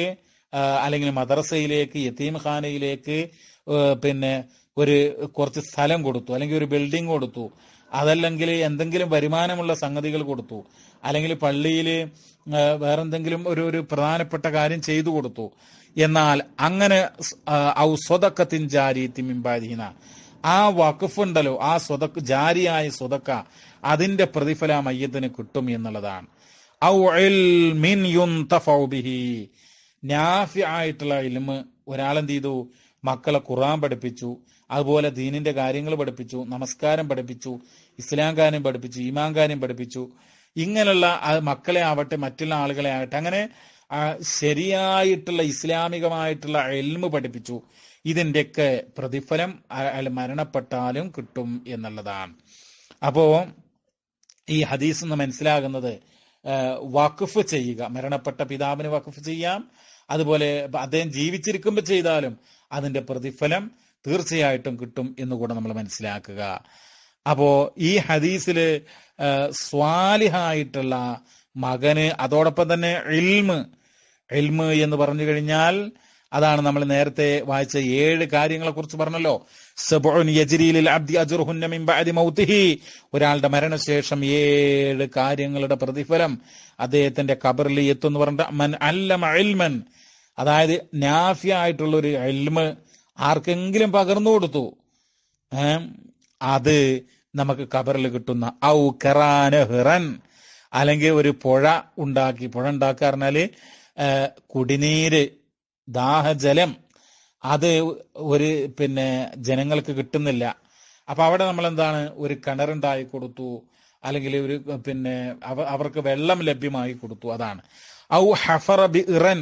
S1: അല്ലെങ്കിൽ മദ്രസയിലേക്ക്, യതീംഖാനയിലേക്ക് പിന്നെ കുറച്ച് സ്ഥലം കൊടുത്തു, അല്ലെങ്കിൽ ഒരു ബിൽഡിംഗ് കൊടുത്തു, അതല്ലെങ്കിൽ എന്തെങ്കിലും വരുമാനമുള്ള സംഗതികൾ കൊടുത്തു, അല്ലെങ്കിൽ പള്ളിയിൽ വേറെന്തെങ്കിലും ഒരു പ്രധാനപ്പെട്ട കാര്യം ചെയ്തു കൊടുത്തു. എന്നാൽ അങ്ങനെ ഔ സ്വദഖത്തിൻ ജാരിയത്തിൻ മിൻ ബഅദിഹി, ആ വഖഫ് ഉണ്ടല്ലോ, ആ സ്വദഖ, ജാരിയായ സ്വദഖ, അതിന്റെ പ്രതിഫലം മയ്യത്തിന് കിട്ടും എന്നുള്ളതാണ്. ഔ ഇൽമിൻ യുൻതഫഉ ബിഹി, നാഫി ആയിട്ടുള്ള ഇൽമ്, ഒരാളെന്ത് ചെയ്തു? മക്കളെ ഖുർആൻ പഠിപ്പിച്ചു, അതുപോലെ ദീനിന്റെ കാര്യങ്ങൾ പഠിപ്പിച്ചു, നമസ്കാരം പഠിപ്പിച്ചു, ഇസ്ലാം കാര്യം പഠിപ്പിച്ചു, ഈമാൻ കാര്യം പഠിപ്പിച്ചു. ഇങ്ങനെയുള്ള മക്കളെ ആവട്ടെ മറ്റുള്ള ആളുകളെ ആകട്ടെ, അങ്ങനെ ശരിയായിട്ടുള്ള ഇസ്ലാമികമായിട്ടുള്ള ഇൽമ് പഠിപ്പിച്ചു. ഇതിന്റെയൊക്കെ പ്രതിഫലം അയാൾ മരണപ്പെട്ടാലും കിട്ടും എന്നുള്ളതാണ്. അപ്പോ ഈ ഹദീസ് നിന്ന് മനസ്സിലാകുന്നത്, വഖഫ് ചെയ്യുക, മരണപ്പെട്ട പിതാവിന് വഖഫ് ചെയ്യാം, അതുപോലെ അദ്ദേഹം ജീവിച്ചിരിക്കുമ്പോൾ ചെയ്താലും അതിന്റെ പ്രതിഫലം തീർച്ചയായിട്ടും കിട്ടും എന്നുകൂടെ നമ്മൾ മനസ്സിലാക്കുക. അപ്പോ ഈ ഹദീസില് സ്വാലിഹായിട്ടുള്ള മകന്, അതോടൊപ്പം തന്നെ ഇൽമ് എന്ന് പറഞ്ഞു കഴിഞ്ഞാൽ അതാണ് നമ്മൾ നേരത്തെ വായിച്ച 7 കാര്യങ്ങളെ കുറിച്ച് പറഞ്ഞല്ലോ. സബ്ഉൻ യജ്രി ലിൽ അബ്ദി അജ്റുഹുന്ന മിൻ ബഅദി മൗതിഹി, ഒരാളുടെ മരണശേഷം 7 കാര്യങ്ങളുടെ പ്രതിഫലം അദ്ദേഹത്തിന്റെ ഖബറിൽ എത്തുമെന്ന് പറഞ്ഞിട്ട്, മൻ അല്ലമ ഇൽമൻ, അതായത് നാഫി ആയിട്ടുള്ള ഒരു ഇൽമ് ആർക്കെങ്കിലും പകർന്നു കൊടുത്തു, അത് നമുക്ക് ഖബറിൽ കിട്ടുന്ന. ഔ ഖറാനഹ്റൻ, അല്ലെങ്കിൽ ഒരു പുഴ ഉണ്ടാക്കി, പുഴ ഉണ്ടാക്കുക പറഞ്ഞാല് കുടിനീര്, ദാഹജലം, അത് ജനങ്ങൾക്ക് കിട്ടുന്നില്ല. അപ്പൊ അവിടെ നമ്മൾ എന്താണ്, ഒരു കിണറുണ്ടായി കൊടുത്തു, അല്ലെങ്കിൽ അവർക്ക് വെള്ളം ലഭ്യമായി കൊടുത്തു, അതാണ്. ഔ ഹഫറ ബിഇറൻ,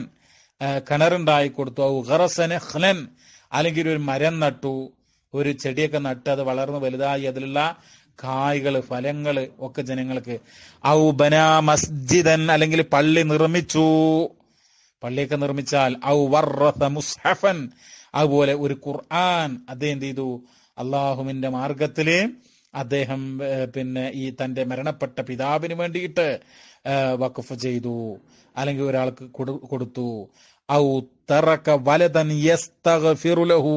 S1: കിണറുണ്ടായി കൊടുത്തു. ഔ ഗറസ നഖ്ലൻ, അല്ലെങ്കിൽ ഒരു മരം നട്ടു, ഒരു ചെടിയൊക്കെ നട്ട് അത് വളർന്ന് വലുതായി അതിലുള്ള കായ്കള്, ഫലങ്ങള് ഒക്കെ ജനങ്ങൾക്ക്. ഔ ബനാ മസ്ജിദൻ, അല്ലെങ്കിൽ പള്ളി നിർമ്മിച്ചു, പള്ളിയൊക്കെ നിർമ്മിച്ചാൽ. ഔ വറസ മുസ്ഹഫൻ, അതുപോലെ ഒരു ഖുർആൻ അദ്ദേഹം എന്ത് ചെയ്തു? അള്ളാഹുവിന്റെ മാർഗത്തില് അദ്ദേഹം ഈ തന്റെ മരണപ്പെട്ട പിതാവിന് വേണ്ടിയിട്ട് വഖഫ് ചെയ്തു, അല്ലെങ്കിൽ ഒരാൾക്ക് കൊടുത്തു. ഔ തറക വലദൻ യസ്തഗ്ഫിറു ലഹു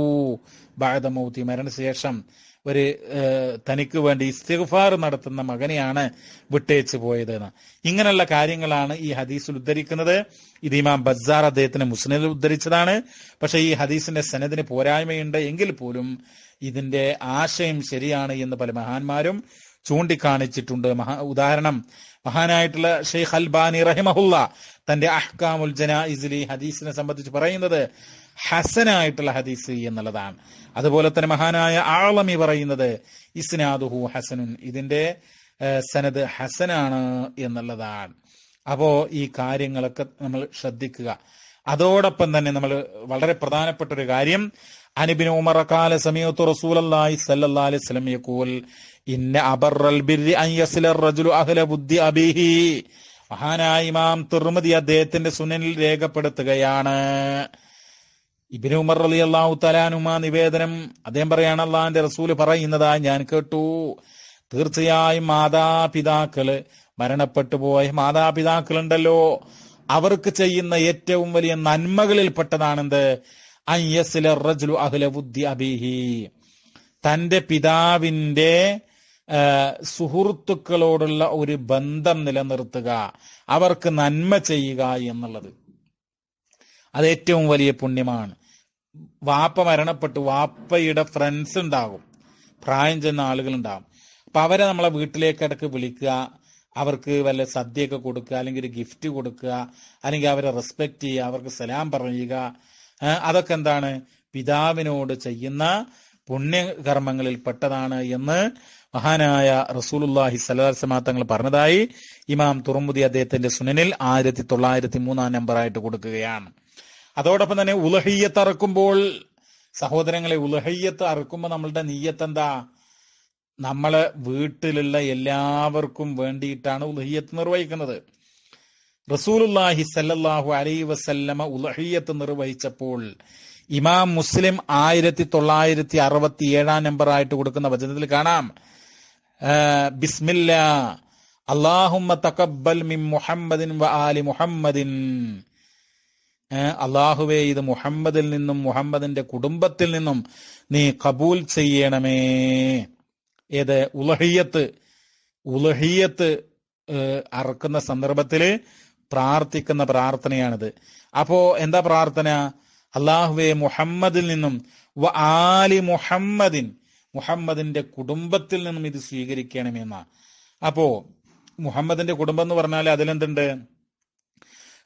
S1: ബഅദ മൗതി, മരണശേഷം തനിക്ക് വേണ്ടി ഇസ്തിഗ്ഫാർ നടത്തുന്ന മകനെയാണ് വിട്ടേച്ചു പോയതെന്ന്. ഇങ്ങനെയുള്ള കാര്യങ്ങളാണ് ഈ ഹദീസിൽ ഉദ്ധരിക്കുന്നത്. ഇത് ഇമാം ബസ്സാർ അദ്ദേഹത്തിന് മുസ്നദിൽ ഉദ്ധരിച്ചതാണ്. പക്ഷെ ഈ ഹദീസിന്റെ സനദിന് പോരായ്മയുണ്ട് എങ്കിൽ പോലും ഇതിന്റെ ആശയം ശരിയാണ് എന്ന് പല മഹാന്മാരും ചൂണ്ടിക്കാണിച്ചിട്ടുണ്ട്. ഉദാഹരണം, മഹാനായിട്ടുള്ള ഷെയ്ഖ് അൽബാനി റഹിമഹുല്ല തന്റെ അഹ്കാമുൽ ജനായിസിൽ ഈ ഹദീസിനെ സംബന്ധിച്ച് പറയുന്നത് ഹസനായിട്ടുള്ള ഹദീസ് എന്നുള്ളതാണ്. അതുപോലെ തന്നെ മഹാനായ ആളമി പറയുന്നത് ഇസ്നാദുഹു ഹസനുൻ, ഇതിന്റെ സനദ് ഹസനാണ് എന്നുള്ളതാണ്. അപ്പോ ഈ കാര്യങ്ങളൊക്കെ നമ്മൾ ശ്രദ്ധിക്കുക. അതോടൊപ്പം തന്നെ നമ്മൾ വളരെ പ്രധാനപ്പെട്ട ഒരു കാര്യം, അനിബിൻ ഉമർ ഖാല സമീഅതു റസൂലുള്ളാഹി സ്വല്ലല്ലാഹു അലൈഹി വസല്ലം യഖൂൽ ഇന്ന അബറൽ ബിർരി അൻ യസില റജുലു അഹ്ല ബുദ്ദി അബീഹി. മഹാനായ ഇമാം തിർമിദി അദ്ദേഹത്തിന്റെ സുനനിൽ രേഖപ്പെടുത്തുകയാണ്. ഇബ്നു ഉമർ റളിയല്ലാഹു തആല അൻഹുമാ നിവേദനം, അദ്ദേഹം പറയാണ്, അള്ളാഹിന്റെ റസൂല് പറയുന്നതായി ഞാൻ കേട്ടു, തീർച്ചയായും മാതാപിതാക്കള്, മരണപ്പെട്ടു പോയ മാതാപിതാക്കളുണ്ടല്ലോ, അവർക്ക് ചെയ്യുന്ന ഏറ്റവും വലിയ നന്മകളിൽപ്പെട്ടതാണെന്ത്, അൻ യസില റജുലു അഹ്ല ബുദ്ദി അബീഹി, തന്റെ പിതാവിന്റെ സുഹൃത്തുക്കളോടുള്ള ഒരു ബന്ധം നിലനിർത്തുക, അവർക്ക് നന്മ ചെയ്യുക എന്നുള്ളത്. അത് ഏറ്റവും വലിയ പുണ്യമാണ്. വാപ്പ മരണപ്പെട്ടു, വാപ്പയുടെ ഫ്രണ്ട്സ് ഉണ്ടാകും, പ്രായം ചെന്ന ആളുകളുണ്ടാകും. അപ്പൊ അവരെ നമ്മളെ വീട്ടിലേക്ക് ഇടയ്ക്ക് വിളിക്കുക, അവർക്ക് വല്ല സദ്യയൊക്കെ കൊടുക്കുക, അല്ലെങ്കിൽ ഒരു ഗിഫ്റ്റ് കൊടുക്കുക, അല്ലെങ്കിൽ അവരെ റെസ്പെക്ട് ചെയ്യുക, അവർക്ക് സലാം പറയുക. അതൊക്കെ എന്താണ്, പിതാവിനോട് ചെയ്യുന്ന പുണ്യകർമ്മങ്ങളിൽ പെട്ടതാണ് എന്ന് മഹാനായ റസൂലുള്ളാഹി സ്വല്ലല്ലാഹു അലൈഹി വസല്ലം തങ്ങൾ പറഞ്ഞതായി ഇമാം തുർമുദി അദ്ദേഹത്തിന്റെ സുനനിൽ 1903 നമ്പറായിട്ട് കൊടുക്കുകയാണ്. അതോടൊപ്പം തന്നെ ഉലഹിയ്യത്ത് അറുക്കുമ്പോൾ, സഹോദരങ്ങളെ, ഉലഹിയ്യത്ത് അറുക്കുമ്പോൾ നമ്മളുടെ നിയ്യത്ത് എന്താ? നമ്മളെ വീട്ടിലുള്ള എല്ലാവർക്കും വേണ്ടിയിട്ടാണ് ഉലഹിയ്യത്ത് നിർവഹിക്കുന്നത്. റസൂലുള്ളാഹി സ്വല്ലല്ലാഹു അലൈഹി വസല്ലമ ഉലഹിയ്യത്ത് നിർവഹിച്ചപ്പോൾ ഇമാം മുസ്ലിം 1967 നമ്പറായിട്ട് കൊടുക്കുന്ന വചനത്തിൽ കാണാം, ബിസ്മില്ലാ അല്ലാഹുമ്മ തഖബ്ബൽ മിൻ മുഹമ്മദിൻ വ ആലി മുഹമ്മദിൻ. അള്ളാഹുവേ, ഇത് മുഹമ്മദിൽ നിന്നും മുഹമ്മദിന്റെ കുടുംബത്തിൽ നിന്നും നീ കബൂൽ ചെയ്യണമേ. ഏത്? ഉലഹിയ്യത്ത് അറക്കുന്ന സന്ദർഭത്തില് പ്രാർത്ഥിക്കുന്ന പ്രാർത്ഥനയാണിത്. അപ്പോ എന്താ പ്രാർത്ഥന? അള്ളാഹുവേ, മുഹമ്മദിൽ നിന്നും വ ആലി മുഹമ്മദിൻ, മുഹമ്മദിന്റെ കുടുംബത്തിൽ നിന്നും ഇത് സ്വീകരിക്കണമെന്ന. അപ്പോ മുഹമ്മദിന്റെ കുടുംബം എന്ന് പറഞ്ഞാൽ അതിലെന്തുണ്ട്?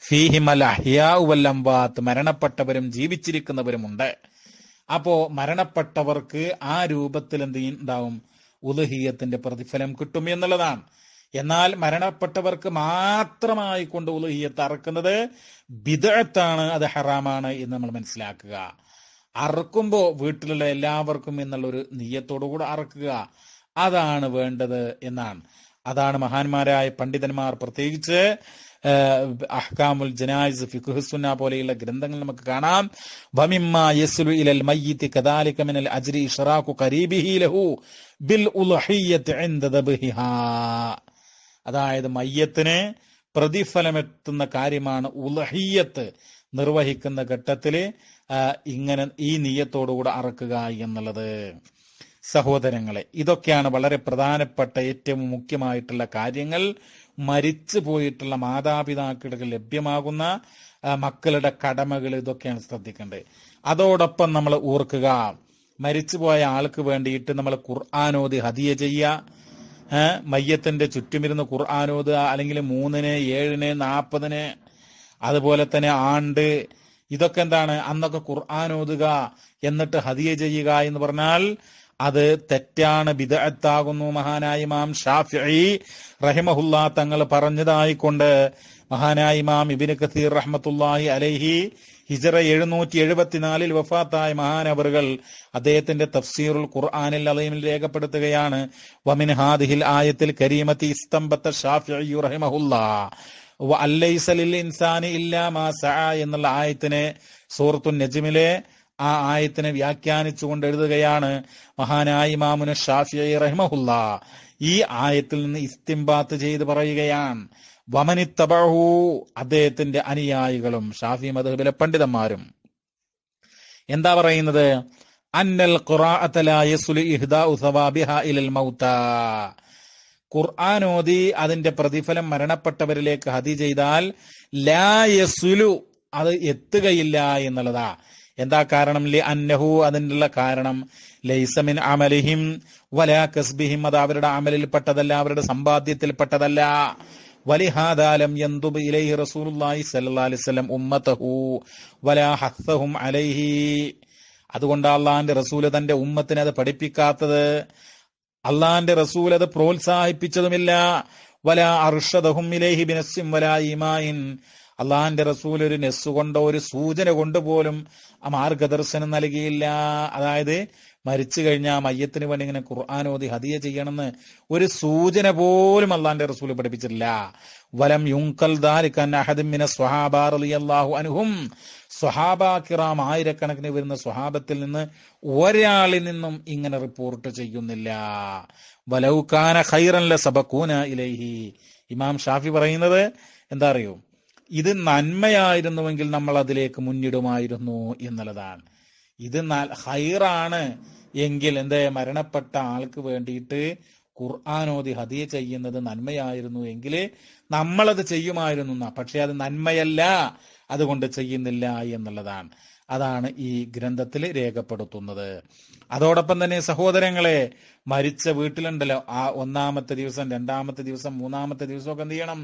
S1: ഫീഹിമൽ അഹ്യാഉ വൽ അംവാത്ത്, മരണപ്പെട്ടവരും ജീവിച്ചിരിക്കുന്നവരുമുണ്ട്. അപ്പോ മരണപ്പെട്ടവർക്ക് ആ രൂപത്തിൽ എന്ത് ഉണ്ടാവും? ഉലുഹിയ്യത്തിന്റെ പ്രതിഫലം കിട്ടും എന്നുള്ളതാണ്. എന്നാൽ മരണപ്പെട്ടവർക്ക് മാത്രമായി കൊണ്ട് ഉലുഹിയ്യത്ത് അറക്കുന്നത് ബിദ്അത്താണ്, അത് ഹറാമാണ് എന്ന് നമ്മൾ മനസ്സിലാക്കുക. അറക്കുമ്പോ വീട്ടിലുള്ള എല്ലാവർക്കും എന്നുള്ളൊരു നിയ്യത്തോടുകൂടെ അറക്കുക, അതാണ് വേണ്ടത് എന്നാണ്. അതാണ് മഹാന്മാരായ പണ്ഡിതന്മാർ, പ്രത്യേകിച്ച് അഹ്കാമുൽ ജനായിസ്, ഫിഖ്ഹു സുന്ന പോലെയുള്ള ഗ്രന്ഥങ്ങൾ നമുക്ക് കാണാം. വമിമ്മാ യസ്ലു ഇലൽ മയ്യിത്തി കദാലിക മിനൽ അജ്രി ഇശ്റാഖു ഖരീബിഹി ലഹു ബിൽ ഉൽഹിയ്യത്തി ഇൻദ ദബ്ഹിഹാ. അതായത് മയ്യത്തിന് പ്രതിഫലമെത്തുന്ന കാര്യമാണ് ഉൽഹിയ്യത്ത് നിർവഹിക്കുന്ന ഘട്ടത്തില് ഇങ്ങനെ ഈ നിയ്യത്തോടുകൂടെ അറക്കുക എന്നുള്ളത്. സഹോദരങ്ങളെ, ഇതൊക്കെയാണ് വളരെ പ്രധാനപ്പെട്ട ഏറ്റവും മുഖ്യമായിട്ടുള്ള കാര്യങ്ങൾ. മരിച്ചു പോയിട്ടുള്ള മാതാപിതാക്കൾക്ക് ലഭ്യമാകുന്ന മക്കളുടെ കടമകൾ, ഇതൊക്കെയാണ് ശ്രദ്ധിക്കേണ്ടത്. അതോടൊപ്പം നമ്മൾ ഓർക്കുക, മരിച്ചുപോയ ആൾക്ക് വേണ്ടിയിട്ട് നമ്മൾ ഖുർആനോദി ഹദിയ ചെയ്യുക. മയ്യത്തിന്റെ ചുറ്റുമിരുന്ന് ഖുർആനോദ്, അല്ലെങ്കിൽ 3-ന്, 7-ന്, 40-ന്, അതുപോലെ തന്നെ ആണ്ട്, ഇതൊക്കെ എന്താണ്? അന്നൊക്കെ ഖുർആനോദുക എന്നിട്ട് ഹദിയ ചെയ്യുക എന്ന് പറഞ്ഞാൽ അത് തെറ്റാണ്, ബിദ്അത്താകുന്നു. മഹാനായ ഇമാം ഷാഫിഈ റഹിമഹുല്ലാ തങ്ങൾ പറഞ്ഞതായിക്കൊണ്ട് മഹാനായ ഇമാം ഇബ്നു കസീർ റഹ്മത്തുള്ളാഹി അലൈഹി ഹിജ്റ 774 വഫാത്തായ മഹാനവറുകൾ അദ്ദേഹത്തിന്റെ തഫ്സീറുൽ ഖുർആനിൽ അലീമിൽ രേഖപ്പെടുത്തുകയാണ്, വമിൻ ഹാദിഹിൽ ആയത്തിൽ കരീമത്തി ഇസ്തംബത്ത ഷാഫിഈ റഹിമഹുല്ലാ വ അലൈസ ലിൽ ഇൻസാനി ഇല്ലാ മാ സഅ എന്നുള്ള ആയത്തിനെ സൂറത്തുൻ നജ്മിലെ ആ ആയത്തിനെ വ്യാഖ്യാനിച്ചുകൊണ്ട് എഴുതുകയാണ് മഹാനായ ഇമാമുന ഷാഫിഈ റഹിമഹുല്ലാ. ഈ ആയത്തിൽ നിന്ന് ഇസ്തിംബാത്ത് ചെയ്ത് പറയുകയാണ്, വമനിത്തബഹു, അദ്ദേഹത്തിന്റെ അനുയായികളും ഷാഫി മദ്ഹബിലെ പണ്ഡിതന്മാരും എന്താ പറയുന്നത്? അന്നൽ ഖുറാഅത ലാ യസ്ലു ഇഹ്ദാഉ സവാബിഹാ ഇലൽ മൗതാ. ഖുർആൻ ഓതി അതിന്റെ പ്രതിഫലം മരണപ്പെട്ടവരിലേക്ക് ഹദി ചെയ്താൽ ലാ യസ്ലു, അത് എത്തുകയില്ല എന്നുള്ളതാ. എന്താ കാരണം? ലി അന്നഹു, അതിനുള്ള കാരണം ലൈസ മിൻ അമലിഹിം വലാ കസ്ബിഹിം, അത് അവരുടെ അമലിൽ പെട്ടതല്ല, അവരുടെ സമ്പാദ്യത്തിൽ പെട്ടതല്ല. വലിഹാദാ ലം യൻദുബ് ഇലൈഹി റസൂലുള്ളാഹി സ്വല്ലല്ലാഹു അലൈഹി വസല്ലം ഉമ്മതഹു വലാ ഹസ്സഹും അലൈഹി. അതുകൊണ്ട് അള്ളാഹിന്റെ റസൂൽ തന്റെ ഉമ്മത്തിനെ അത് പഠിപ്പിക്കാത്തത്, അള്ളാഹിന്റെ റസൂൽ അത് പ്രോത്സാഹിപ്പിച്ചതുമില്ല. വലാ അർഷദഹും ഇലൈഹി ബിനസ്സിൻ വലാ ഈമാൻ, അള്ളാഹിന്റെ റസൂൽ ഒരു നെസ് കൊണ്ടോ ഒരു സൂചന കൊണ്ടുപോലും ആ മാർഗദർശനം നൽകിയില്ല. അതായത് മരിച്ചു കഴിഞ്ഞാൽ മയ്യത്തിന് വേണ്ടി ഇങ്ങനെ ഖുർആൻ ഓതി ഹദിയ ചെയ്യണമെന്ന് ഒരു സൂചന പോലും അള്ളാഹിന്റെ റസൂൽ പഠിപ്പിച്ചിട്ടില്ല. വലം യുങ്കൽ ദാലിക അൻ അഹദൻ മിന സ്വഹാബ റളിയല്ലാഹു അൻഹും, സ്വഹാബാ കിറാം ആയിരക്കണക്കിന് വരുന്ന സ്വഹാബത്തിൽ നിന്ന് ഒരാളിൽ നിന്നും ഇങ്ങനെ റിപ്പോർട്ട് ചെയ്യുന്നില്ല. വലൗ കാന ഖൈറൻ ലസബഖൂന ഇലൈഹി. ഇമാം ഷാഫി പറയുന്നത് എന്താ അറിയോ, ഇത് നന്മയായിരുന്നുവെങ്കിൽ നമ്മൾ അതിലേക്ക് മുന്നിടുമായിരുന്നു എന്നുള്ളതാണ്. ഇത് ഹൈറാണ് എങ്കിൽ മരണപ്പെട്ട ആൾക്ക് വേണ്ടിയിട്ട് ഖുർആനോദി ഹദിയ ചെയ്യുന്നത് നന്മയായിരുന്നു എങ്കിൽ നമ്മളത് ചെയ്യുമായിരുന്നു. പക്ഷെ അത് നന്മയല്ല, അതുകൊണ്ട് ചെയ്യുന്നില്ല എന്നുള്ളതാണ്. അതാണ് ഈ ഗ്രന്ഥത്തിൽ രേഖപ്പെടുത്തുന്നത്. അതോടൊപ്പം തന്നെ സഹോദരങ്ങളെ, മരിച്ച വീട്ടിലുണ്ടല്ലോ, ആ ഒന്നാമത്തെ ദിവസം, രണ്ടാമത്തെ ദിവസം, മൂന്നാമത്തെ ദിവസമൊക്കെ എന്ത് ചെയ്യണം?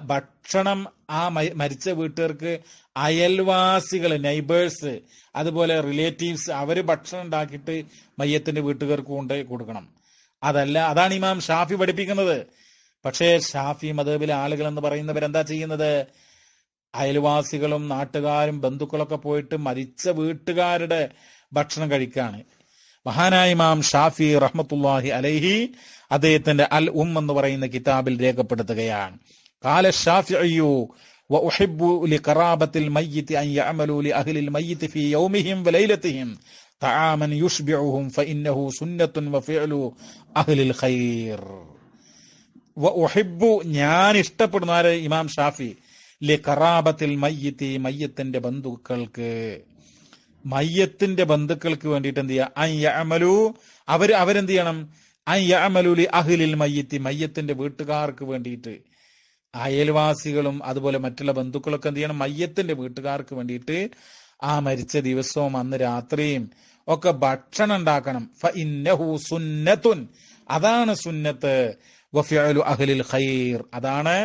S1: ഭക്ഷണം ആ മരിച്ച വീട്ടുകാർക്ക് അയൽവാസികൾ, നൈബേഴ്സ്, അതുപോലെ റിലേറ്റീവ്സ്, അവര് ഭക്ഷണം ഉണ്ടാക്കിയിട്ട് മയ്യത്തിന്റെ വീട്ടുകാർക്ക് കൊണ്ട് കൊടുക്കണം. അതാണ് ഇമാം ഷാഫി പഠിപ്പിക്കുന്നത്. പക്ഷേ ഷാഫി മദ്ഹബിലെ ആളുകൾ എന്ന് പറയുന്നവരെന്താ ചെയ്യുന്നത്? അയൽവാസികളും നാട്ടുകാരും ബന്ധുക്കളൊക്കെ പോയിട്ട് മരിച്ച വീട്ടുകാരുടെ ഭക്ഷണം കഴിക്കാണ്. മഹാനായ ഇമാം ഷാഫി റഹ്മത്തുള്ളാഹി അലൈഹി അദ്ദേഹത്തിന്റെ അൽ എന്ന് പറയുന്ന കിതാബിൽ രേഖപ്പെടുത്തുകയാണ്. ഖാല ഷാഫിഈ വഉഹിബ്ബു ലിഖറാബത്തിൽ മയ്യിത്ത് അൻ യഅമലു ലിഅഹ്ലിൽ മയ്യിത്ത് ഫീ യൗമിഹിം വലൈലതിഹിം തആമൻ യുശ്ബിഉഹും ഫഇന്നഹു സുന്നത്തുൻ വഫിഅലു അഹ്ലിൽ ഖൈർ. വഉഹിബ്ബു, ഞാൻ ഇഷ്ടപ്പെടുന്ന ആര്? ഇമാം ഷാഫി. ലിഖറാബത്തിൽ മയ്യിത്ത്, മയ്യത്തിന്റെ ബന്ധുക്കൾക്ക്, മയ്യത്തിന്റെ ബന്ധുക്കൾക്ക് വേണ്ടിയിട്ട് എന്ത് ചെയ്യുക? അൻ യഅമലു, അവരെന്ത് ചെയ്യണം? അൻ യഅമലു ലി അഹ്ലിൽ മയ്യിത്ത്, മയ്യത്തിന്റെ വീട്ടുകാർക്ക് വേണ്ടിയിട്ട്. അയൽവാസികളും അതുപോലെ മറ്റുള്ള ബന്ധുക്കളൊക്കെ എന്ത് ചെയ്യണം? മയ്യത്തിന്റെ വീട്ടുകാർക്ക് വേണ്ടിയിട്ട് ആ മരിച്ച ദിവസവും അന്ന് രാത്രിയും ഒക്കെ ഭക്ഷണം ഉണ്ടാക്കണം. ഫഇന്നഹു സുന്നത്തുൻ, അതാണ് സുന്നത്ത്. വഫിഅലു അഹ്ലിൽ ഖൈർ, അതാണ്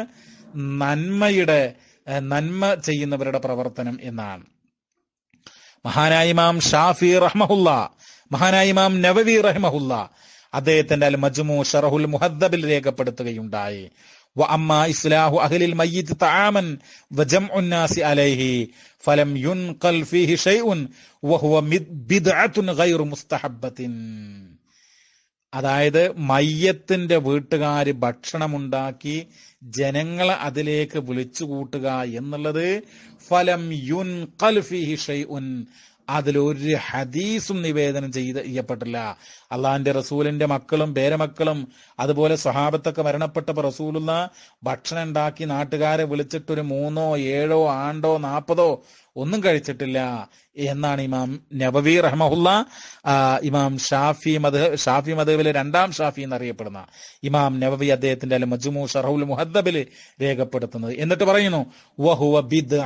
S1: നന്മ ചെയ്യുന്നവരുടെ പ്രവർത്തനം എന്നാണ്. മഹാനായ ഇമാം ഷാഫി റഹ്മഹുല്ലാ, മഹാനായ ഇമാം നവവി റഹ്മഹുല്ലാ അദ്ദേഹത്തിന്റെ അൽ മജ്മൂ ശറഹുൽ മുഹദ്ദബിൽ രേഖപ്പെടുത്തുകയുണ്ടായി. വഅമ്മാ ഇസ്ലാഹു അഹ്ലിൽ മയ്യിത്ത് തആമൻ വജംഉൻ നാസി അലൈഹി ഫലം യുൻഖൽ ഫീഹി ഷൈഉൻ വഹുവ ബിദ്അത്തുൻ ഗൈറു മുസ്തഹബ്ബത്തിൻ. അതായത് മയ്യത്തിന്റെ വീട്ടുകാര് ഭക്ഷണമുണ്ടാക്കി ജനങ്ങളെ അതിലേക്ക് വിളിച്ചു കൂട്ടുക എന്നുള്ളത് ഫലം യുൻഖൽ ഫീഹി ഷൈഉൻ, അതിലൊരു ഹദീസും നിവേദനം ചെയ്യപ്പെട്ടില്ല. അള്ളാഹിന്റെ റസൂലിന്റെ മക്കളും പേരമക്കളും അതുപോലെ സ്വഹാബത്തൊക്കെ മരണപ്പെട്ടപ്പോൾ റസൂലുള്ള ഭക്ഷണം ഉണ്ടാക്കി നാട്ടുകാരെ വിളിച്ചിട്ട് ഒരു 3 7 ആണ്ടോ 40 ഒന്നും കഴിച്ചിട്ടില്ല എന്നാണ് ഇമാം നവവി റഹ്മഹുല്ലാ, ഇമാം ഷാഫി മദ്ഹബിലെ രണ്ടാം ഷാഫി എന്നറിയപ്പെടുന്ന ഇമാം നവവി അദ്ദേഹത്തിന്റെ അൽ മജ്മൂ ശറഹുൽ മുഹദ്ദബിൽ രേഖപ്പെടുത്തുന്നത്. എന്നിട്ട് പറയുന്നു വഹുവ ബിദ്അ,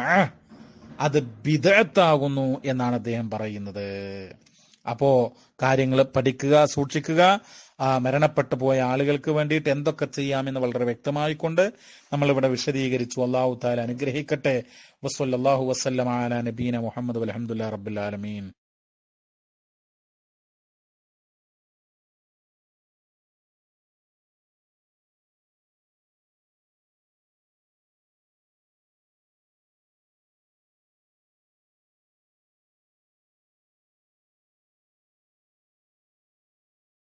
S1: അത് ബിദ്അത്താകുന്നു എന്നാണ് അദ്ദേഹം പറയുന്നത്. അപ്പോ കാര്യങ്ങൾ പഠിക്കുക, സൂക്ഷിക്കുക. മരണപ്പെട്ടു പോയ ആളുകൾക്ക് വേണ്ടിയിട്ട് എന്തൊക്കെ ചെയ്യാമെന്ന് വളരെ വ്യക്തമായിക്കൊണ്ട് നമ്മളിവിടെ വിശദീകരിച്ചു. അല്ലാഹു തആല അനുഗ്രഹിക്കട്ടെ. വസല്ലല്ലാഹു വസല്ലമ അലാ നബീന മുഹമ്മദ് വൽഹംദുലില്ലാഹി റബ്ബിൽ ആലമീൻ.